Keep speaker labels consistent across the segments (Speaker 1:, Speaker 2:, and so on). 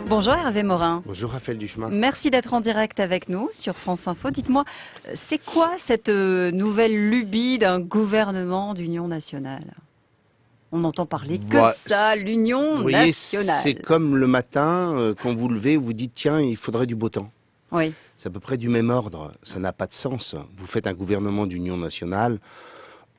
Speaker 1: Bonjour Hervé Morin.
Speaker 2: Bonjour Raphaël Duchemin.
Speaker 1: Merci d'être en direct avec nous sur France Info. Dites-moi, c'est quoi cette nouvelle lubie d'un gouvernement d'union nationale? On entend parler que de ça, l'union nationale.
Speaker 2: C'est comme le matin, quand vous levez, vous dites tiens, il faudrait du beau temps.
Speaker 1: Oui.
Speaker 2: C'est à peu près du même ordre, ça n'a pas de sens. Vous faites un gouvernement d'union nationale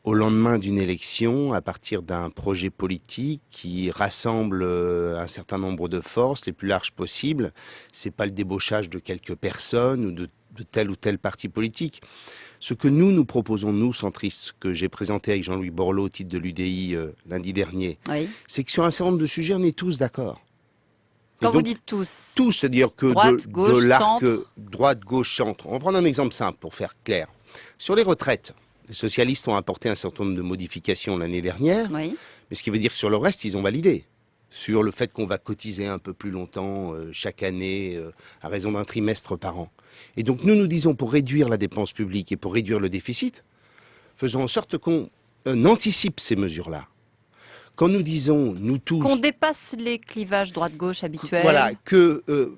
Speaker 2: au lendemain d'une élection, à partir d'un projet politique qui rassemble un certain nombre de forces, les plus larges possibles. C'est pas le débauchage de quelques personnes ou de tel ou tel parti politique. Ce que nous proposons, nous, centristes, que j'ai présenté avec Jean-Louis Borloo au titre de l'UDI lundi dernier,
Speaker 1: Oui.
Speaker 2: c'est que sur un certain nombre de sujets, on est tous d'accord.
Speaker 1: Quand vous dites tous,
Speaker 2: Tous, c'est-à-dire que
Speaker 1: droite,
Speaker 2: de
Speaker 1: gauche,
Speaker 2: l'arc
Speaker 1: centre.
Speaker 2: droite, gauche, centre. On va prendre un exemple simple pour faire clair. Sur les retraites, les socialistes ont apporté un certain nombre de modifications l'année dernière,
Speaker 1: Oui.
Speaker 2: mais ce qui veut dire que sur le reste, ils ont validé. Sur le fait qu'on va cotiser un peu plus longtemps chaque année à raison d'un trimestre par an. Et donc nous disons, pour réduire la dépense publique et pour réduire le déficit, faisons en sorte qu'on anticipe ces mesures-là. Quand nous disons, nous tous...
Speaker 1: Qu'on dépasse les clivages droite-gauche habituels.
Speaker 2: Voilà,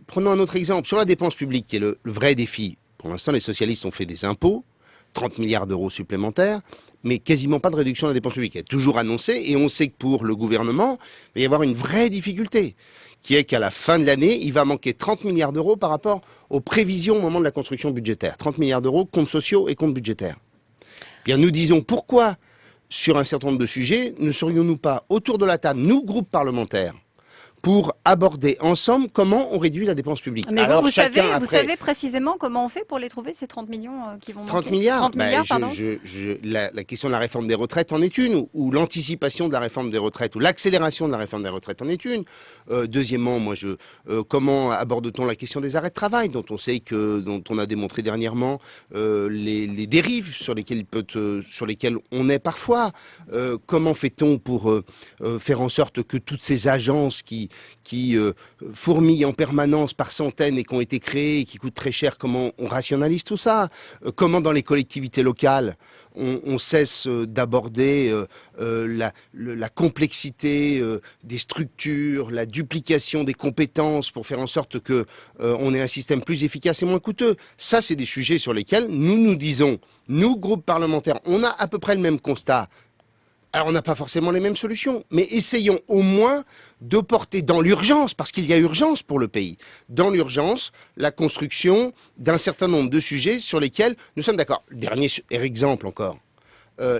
Speaker 2: prenons un autre exemple. Sur la dépense publique, qui est le vrai défi, pour l'instant, les socialistes ont fait des impôts, 30 milliards d'euros supplémentaires, mais quasiment pas de réduction de la dépense publique. Elle est toujours annoncée, et on sait que pour le gouvernement, il va y avoir une vraie difficulté, qui est qu'à la fin de l'année, il va manquer 30 milliards d'euros par rapport aux prévisions au moment de la construction budgétaire. 30 milliards d'euros, comptes sociaux et comptes budgétaires. Bien, nous disons pourquoi, sur un certain nombre de sujets, ne serions-nous pas autour de la table, nous, groupes parlementaires, pour aborder ensemble comment on réduit la dépense publique.
Speaker 1: Mais
Speaker 2: alors,
Speaker 1: vous
Speaker 2: chacun
Speaker 1: savez précisément comment on fait pour les trouver, ces 30 millions qui vont manquer?
Speaker 2: 30 milliards
Speaker 1: 30 milliards, pardon.
Speaker 2: La question de la réforme des retraites en est une, ou l'anticipation de la réforme des retraites, ou l'accélération de la réforme des retraites en est une. Deuxièmement, comment aborde-t-on la question des arrêts de travail, dont on a démontré dernièrement les dérives sur lesquelles on est parfois. Comment fait-on pour faire en sorte que toutes ces agences qui fourmillent en permanence par centaines et qui ont été créées et qui coûtent très cher, comment on rationalise tout ça? Comment dans les collectivités locales on cesse d'aborder la complexité des structures, la duplication des compétences pour faire en sorte que on ait un système plus efficace et moins coûteux? Ça, c'est des sujets sur lesquels nous disons, nous, groupes parlementaires, on a à peu près le même constat. Alors, on n'a pas forcément les mêmes solutions, mais essayons au moins de porter dans l'urgence, parce qu'il y a urgence pour le pays, dans l'urgence, la construction d'un certain nombre de sujets sur lesquels nous sommes d'accord. Dernier exemple encore.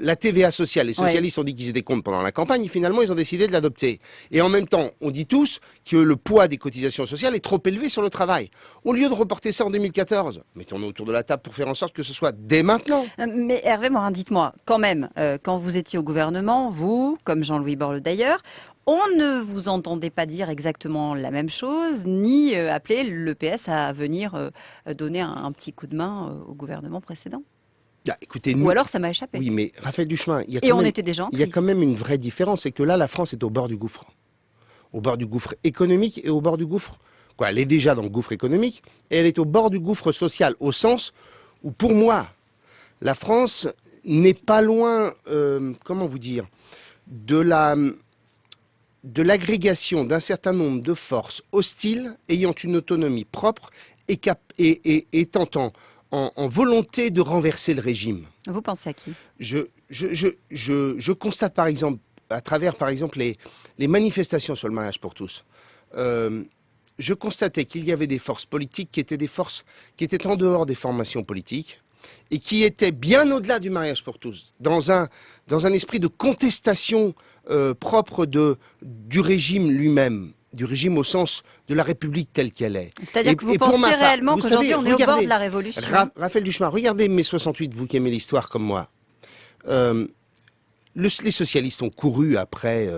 Speaker 2: La TVA sociale, les socialistes ont dit qu'ils étaient contre pendant la campagne, et finalement ils ont décidé de l'adopter. Et en même temps, on dit tous que le poids des cotisations sociales est trop élevé sur le travail. Au lieu de reporter ça en 2014, mettons-nous autour de la table pour faire en sorte que ce soit dès maintenant.
Speaker 1: Mais Hervé Morin, dites-moi, quand même, quand vous étiez au gouvernement, vous, comme Jean-Louis Borloo d'ailleurs, on ne vous entendait pas dire exactement la même chose, ni appeler le PS à venir donner un petit coup de main au gouvernement précédent.
Speaker 2: Ah, écoutez,
Speaker 1: Ou alors ça m'a échappé.
Speaker 2: Oui, mais Raphaël Duchemin, il y a quand même une vraie différence, c'est que là, la France est au bord du gouffre. Au bord du gouffre économique et au bord du gouffre... Elle est déjà dans le gouffre économique, et elle est au bord du gouffre social, au sens où, pour moi, la France n'est pas loin, comment vous dire, de l'agrégation d'un certain nombre de forces hostiles ayant une autonomie propre et étant en volonté de renverser le régime.
Speaker 1: Vous pensez à qui?
Speaker 2: Je constate par exemple, à travers par exemple les manifestations sur le mariage pour tous, je constatais qu'il y avait des forces politiques qui étaient en dehors des formations politiques et qui étaient bien au-delà du mariage pour tous, dans un esprit de contestation propre du régime lui-même. Du régime au sens de la République telle qu'elle est.
Speaker 1: C'est-à-dire que vous pensez réellement qu'aujourd'hui on est au bord de la révolution?
Speaker 2: Raphaël Duchemin, regardez mai 68, vous qui aimez l'histoire comme moi. Les socialistes ont couru après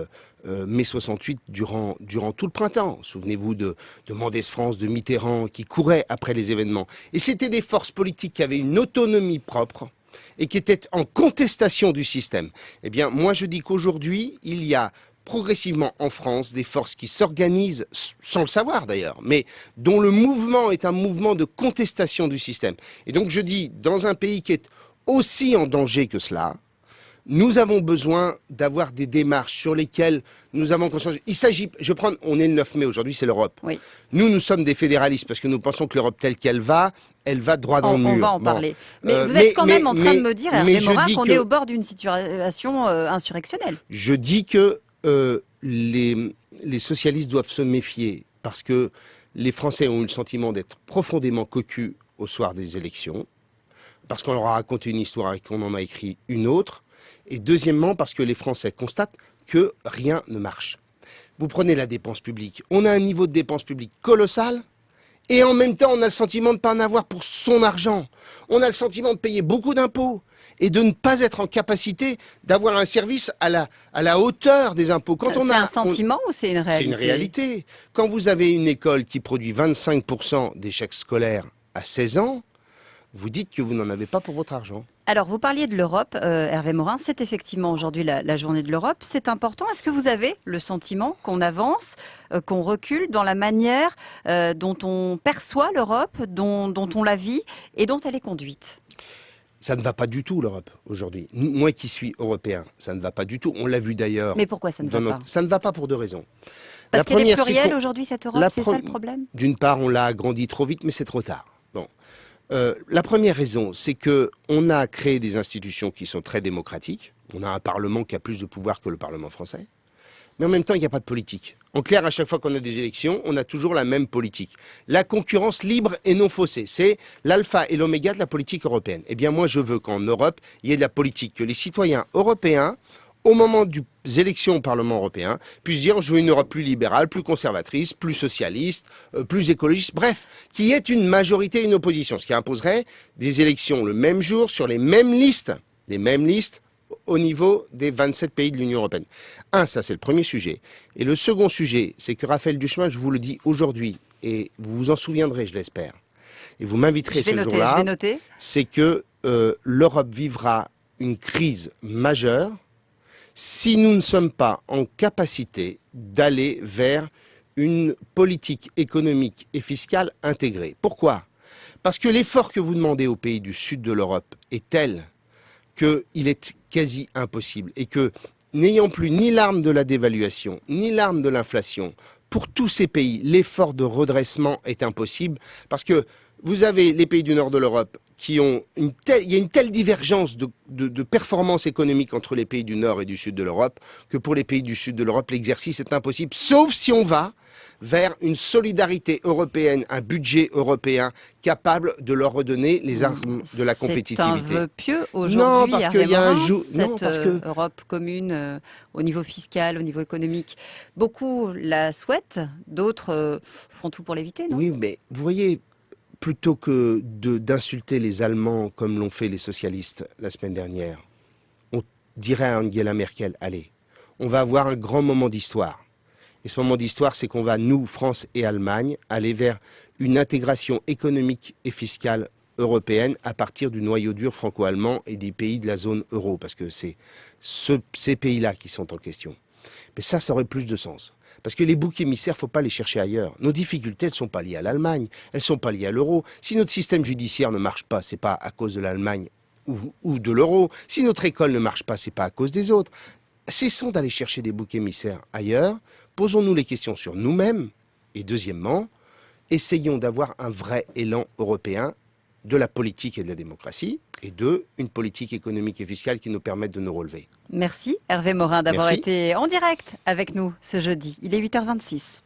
Speaker 2: mai 68 durant tout le printemps. Souvenez-vous de Mendès France, de Mitterrand, qui couraient après les événements. Et c'était des forces politiques qui avaient une autonomie propre et qui étaient en contestation du système. Eh bien, moi je dis qu'aujourd'hui, il y a progressivement en France des forces qui s'organisent, sans le savoir d'ailleurs, mais dont le mouvement est un mouvement de contestation du système. Et donc je dis, dans un pays qui est aussi en danger que cela, Nous avons besoin d'avoir des démarches sur lesquelles nous avons conscience. Il s'agit, on est le 9 mai aujourd'hui, c'est l'Europe.
Speaker 1: Oui.
Speaker 2: Nous sommes des fédéralistes parce que nous pensons que l'Europe telle qu'elle va, elle va droit dans le mur.
Speaker 1: On va en parler. Mais vous êtes quand même en train de me dire, Hervé Morin, qu'on est au bord d'une situation insurrectionnelle.
Speaker 2: Je dis que les socialistes doivent se méfier parce que les Français ont eu le sentiment d'être profondément cocus au soir des élections, parce qu'on leur a raconté une histoire et qu'on en a écrit une autre, et deuxièmement parce que les Français constatent que rien ne marche. Vous prenez la dépense publique, on a un niveau de dépense publique colossal, et en même temps on a le sentiment de ne pas en avoir pour son argent. On a le sentiment de payer beaucoup d'impôts, et de ne pas être en capacité d'avoir un service à la hauteur des impôts.
Speaker 1: C'est un sentiment ou c'est une réalité?
Speaker 2: C'est une réalité. Quand vous avez une école qui produit 25% d'échecs scolaires à 16 ans, vous dites que vous n'en avez pas pour votre argent.
Speaker 1: Alors, vous parliez de l'Europe, Hervé Morin, c'est effectivement aujourd'hui la journée de l'Europe. C'est important. Est-ce que vous avez le sentiment qu'on avance, qu'on recule dans la manière dont on perçoit l'Europe, dont on la vit et dont elle est conduite?
Speaker 2: Ça ne va pas du tout, l'Europe, aujourd'hui. Moi qui suis européen, ça ne va pas du tout. On l'a vu d'ailleurs.
Speaker 1: Mais pourquoi ça ne va pas?
Speaker 2: Ça ne va pas pour deux raisons.
Speaker 1: Parce qu'elle est plurielle aujourd'hui, cette Europe, c'est ça le problème?
Speaker 2: D'une part, on l'a agrandie trop vite, mais c'est trop tard. Bon. La première raison, c'est qu'on a créé des institutions qui sont très démocratiques. On a un Parlement qui a plus de pouvoir que le Parlement français. Mais en même temps, il n'y a pas de politique. En clair, à chaque fois qu'on a des élections, on a toujours la même politique. La concurrence libre et non faussée, c'est l'alpha et l'oméga de la politique européenne. Eh bien, moi, je veux qu'en Europe, il y ait de la politique, que les citoyens européens, au moment des élections au Parlement européen, puissent dire je veux une Europe plus libérale, plus conservatrice, plus socialiste, plus écologiste, bref, qu'il y ait une majorité et une opposition, ce qui imposerait des élections le même jour, sur les mêmes listes, au niveau des 27 pays de l'Union européenne. Ça c'est le premier sujet. Et le second sujet, c'est que Raphaël Duchemin, je vous le dis aujourd'hui, et vous vous en souviendrez, je l'espère, et vous m'inviterez ce jour-là, c'est que l'Europe vivra une crise majeure si nous ne sommes pas en capacité d'aller vers une politique économique et fiscale intégrée. Pourquoi? Parce que l'effort que vous demandez aux pays du sud de l'Europe est tel qu'il est quasi impossible et que, n'ayant plus ni l'arme de la dévaluation, ni l'arme de l'inflation, pour tous ces pays, l'effort de redressement est impossible parce que vous avez les pays du nord de l'Europe qui ont il y a une telle divergence de performance économique entre les pays du nord et du sud de l'Europe que pour les pays du sud de l'Europe, l'exercice est impossible, sauf si on va vers une solidarité européenne, un budget européen capable de leur redonner les armes de la compétitivité.
Speaker 1: C'est un vœu pieux aujourd'hui.
Speaker 2: Non, parce qu'il y a un jour.
Speaker 1: Non, parce que Europe commune au niveau fiscal, au niveau économique, beaucoup la souhaitent, d'autres font tout pour l'éviter, non?
Speaker 2: Oui, mais vous voyez, plutôt que d'insulter les Allemands comme l'ont fait les socialistes la semaine dernière, on dirait à Angela Merkel, allez, on va avoir un grand moment d'histoire. Et ce moment d'histoire, c'est qu'on va, nous, France et Allemagne, aller vers une intégration économique et fiscale européenne à partir du noyau dur franco-allemand et des pays de la zone euro, parce que c'est ces pays-là qui sont en question. Mais ça aurait plus de sens. Parce que les boucs émissaires, il ne faut pas les chercher ailleurs. Nos difficultés, elles ne sont pas liées à l'Allemagne, elles ne sont pas liées à l'euro. Si notre système judiciaire ne marche pas, ce n'est pas à cause de l'Allemagne ou de l'euro. Si notre école ne marche pas, ce n'est pas à cause des autres. Cessons d'aller chercher des boucs émissaires ailleurs, posons-nous les questions sur nous-mêmes, et deuxièmement, essayons d'avoir un vrai élan européen de la politique et de la démocratie, et une politique économique et fiscale qui nous permette de nous relever.
Speaker 1: Merci Hervé Morin d'avoir été en direct avec nous ce jeudi. Il est 8h26.